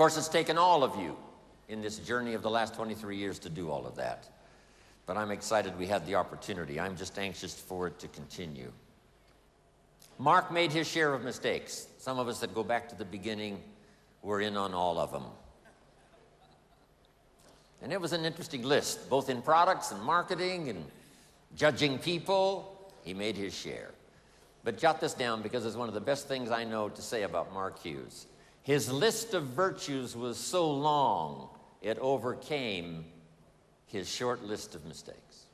course, it's taken all of you in this journey of the last 23 years to do all of that. But I'm excited we had the opportunity. I'm just anxious for it to continue. Mark made his share of mistakes. Some of us that go back to the beginning were in on all of them. And it was an interesting list, both in products and marketing and judging people. He made his share. But jot this down because it's one of the best things I know to say about Mark Hughes. His list of virtues was so long, it overcame his short list of mistakes.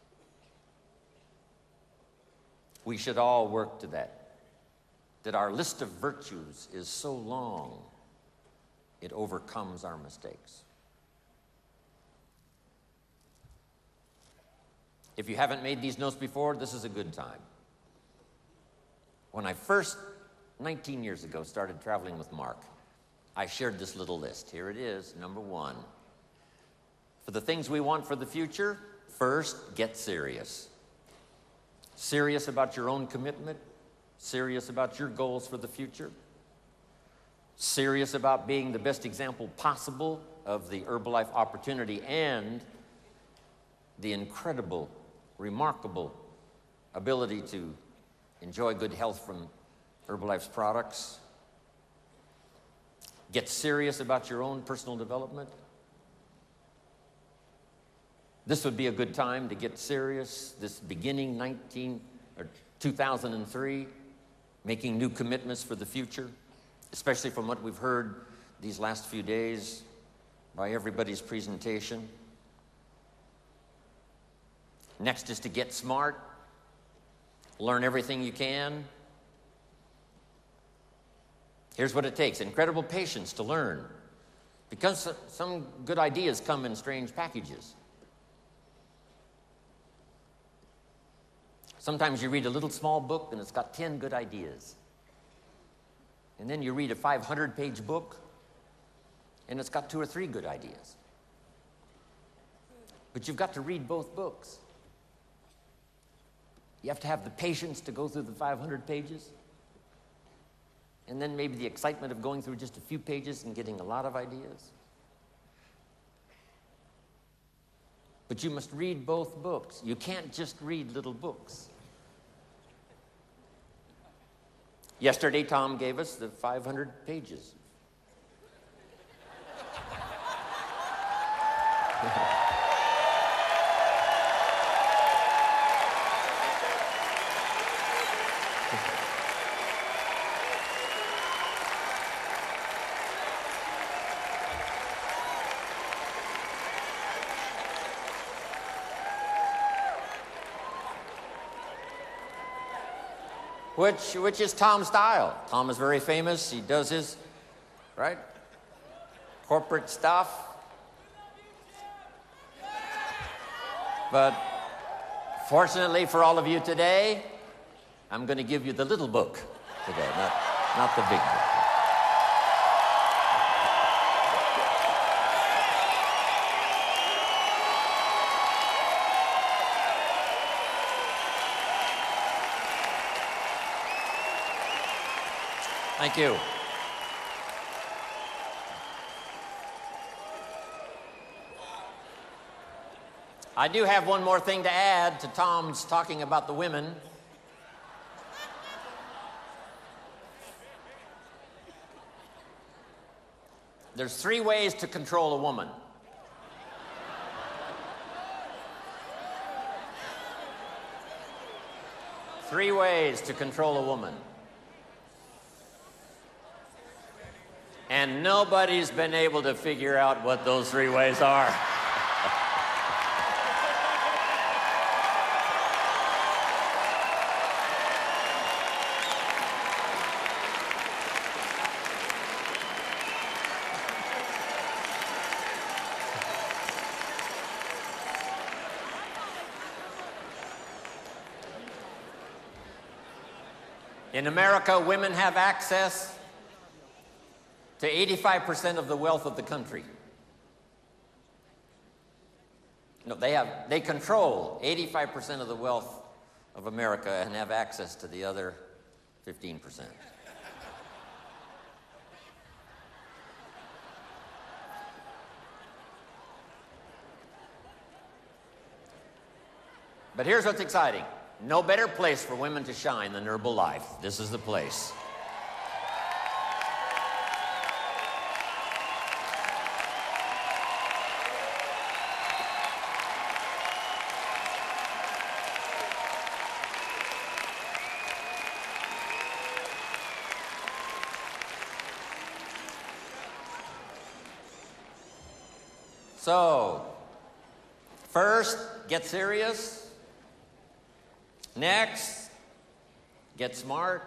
We should all work to that our list of virtues is so long, it overcomes our mistakes. If you haven't made these notes before, this is a good time. When I first, 19 years ago, started traveling with Mark, I shared this little list. Here it is, number 1. For the things we want for the future, first, get serious. Serious about your own commitment, serious about your goals for the future, serious about being the best example possible of the Herbalife opportunity and the incredible, remarkable ability to enjoy good health from Herbalife's products. Get serious about your own personal development. This would be a good time to get serious, this beginning 2003, making new commitments for the future, especially from what we've heard these last few days by everybody's presentation. Next is to get smart, learn everything you can. Here's what it takes: incredible patience to learn, because some good ideas come in strange packages. Sometimes you read a little small book and it's got 10 good ideas. And then you read a 500-page book and it's got 2 or 3 good ideas. But you've got to read both books. You have to have the patience to go through the 500 pages, and then maybe the excitement of going through just a few pages and getting a lot of ideas. But you must read both books. You can't just read little books. Yesterday, Tom gave us the 500 pages. Which is Tom's style. Tom is very famous. He does his, right, corporate stuff. But fortunately for all of you today, I'm going to give you the little book today, not the big book. Thank you. I do have one more thing to add to Tom's talking about the women. There's 3 ways to control a woman. Three ways to control a woman. And nobody's been able to figure out what those 3 ways are. In America, women have access to 85% of the wealth of the country. No, they control 85% of the wealth of America and have access to the other 15%. But here's what's exciting. No better place for women to shine than Herbalife. This is the place. So, first, get serious. Next, get smart.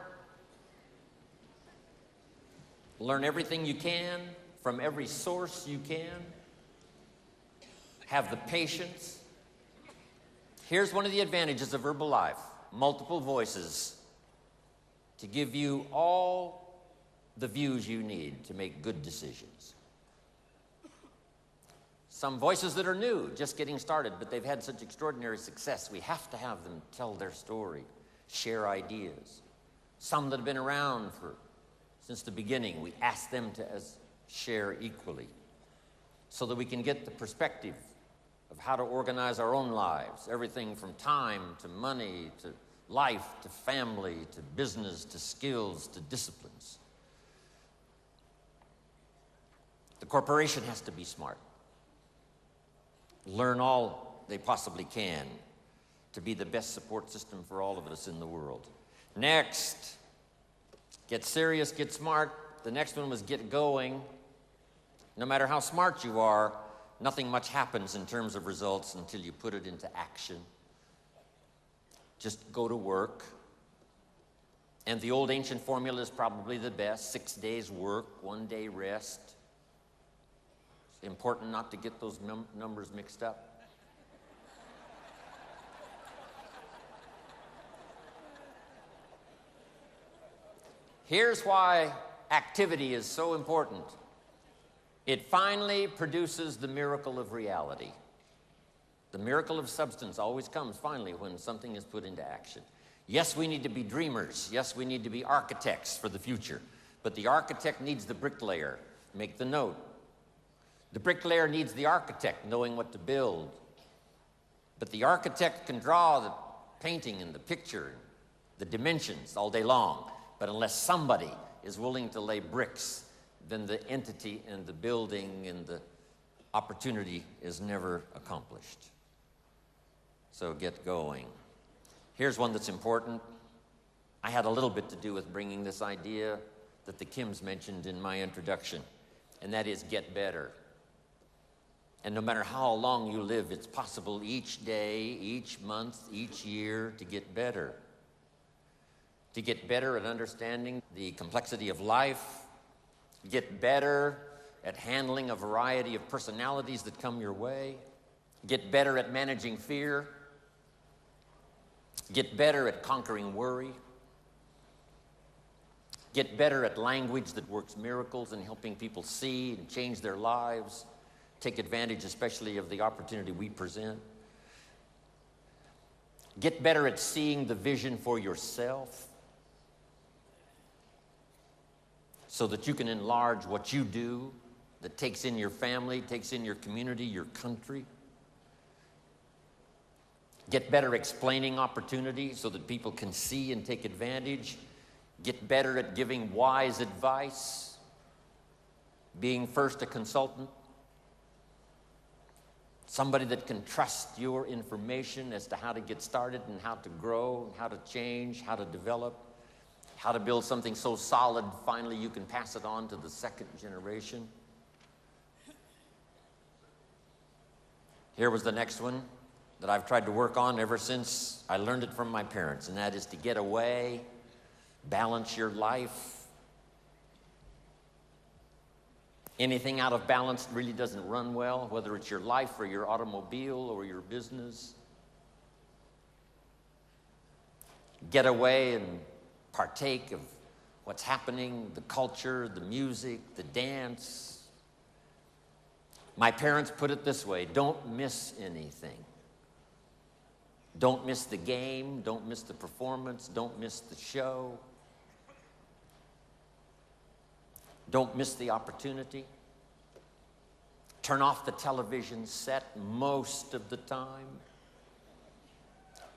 Learn everything you can from every source you can. Have the patience. Here's one of the advantages of Herbalife: multiple voices to give you all the views you need to make good decisions. Some voices that are new, just getting started, but they've had such extraordinary success, we have to have them tell their story, share ideas. Some that have been around since the beginning, we ask them to share equally so that we can get the perspective of how to organize our own lives, everything from time to money to life to family to business to skills to disciplines. The corporation has to be smart. Learn all they possibly can to be the best support system for all of us in the world. Next, get serious, get smart. The next one was get going. No matter how smart you are, nothing much happens in terms of results until you put it into action. Just go to work. And the old ancient formula is probably the best: 6 days work, 1 day rest. Important not to get those numbers mixed up. Here's why activity is so important. It finally produces the miracle of reality. The miracle of substance always comes finally when something is put into action. Yes, we need to be dreamers. Yes, we need to be architects for the future. But the architect needs the bricklayer. Make the note. The bricklayer needs the architect knowing what to build. But the architect can draw the painting and the picture, the dimensions all day long. But unless somebody is willing to lay bricks, then the entity and the building and the opportunity is never accomplished. So get going. Here's one that's important. I had a little bit to do with bringing this idea that the Kims mentioned in my introduction, and that is get better. And no matter how long you live, it's possible each day, each month, each year to get better. To get better at understanding the complexity of life, get better at handling a variety of personalities that come your way, get better at managing fear, get better at conquering worry, get better at language that works miracles and helping people see and change their lives. Take advantage especially of the opportunity we present. Get better at seeing the vision for yourself so that you can enlarge what you do, that takes in your family, takes in your community, your country. Get better explaining opportunity so that people can see and take advantage. Get better at giving wise advice, being first a consultant. Somebody that can trust your information as to how to get started and how to grow, how to change, how to develop, how to build something so solid, finally you can pass it on to the second generation. Here was the next one that I've tried to work on ever since I learned it from my parents, and that is to get away, balance your life. Anything out of balance really doesn't run well, whether it's your life or your automobile or your business. Get away and partake of what's happening, the culture, the music, the dance. My parents put it this way: don't miss anything. Don't miss the game, don't miss the performance, don't miss the show. Don't miss the opportunity. Turn off the television set most of the time.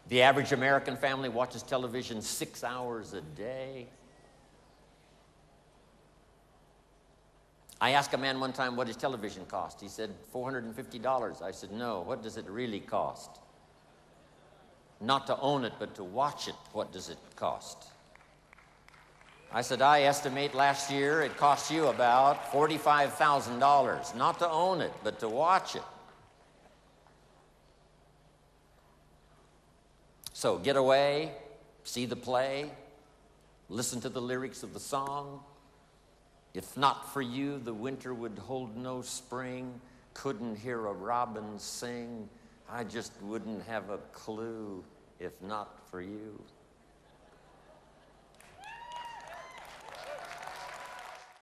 The average American family watches television 6 hours a day. I asked a man one time what his television cost. He said, $450. I said, no, what does it really cost? Not to own it, but to watch it, what does it cost? I said, I estimate last year it cost you about $45,000, not to own it, but to watch it. So get away, see the play, listen to the lyrics of the song. If not for you, the winter would hold no spring, couldn't hear a robin sing. I just wouldn't have a clue if not for you.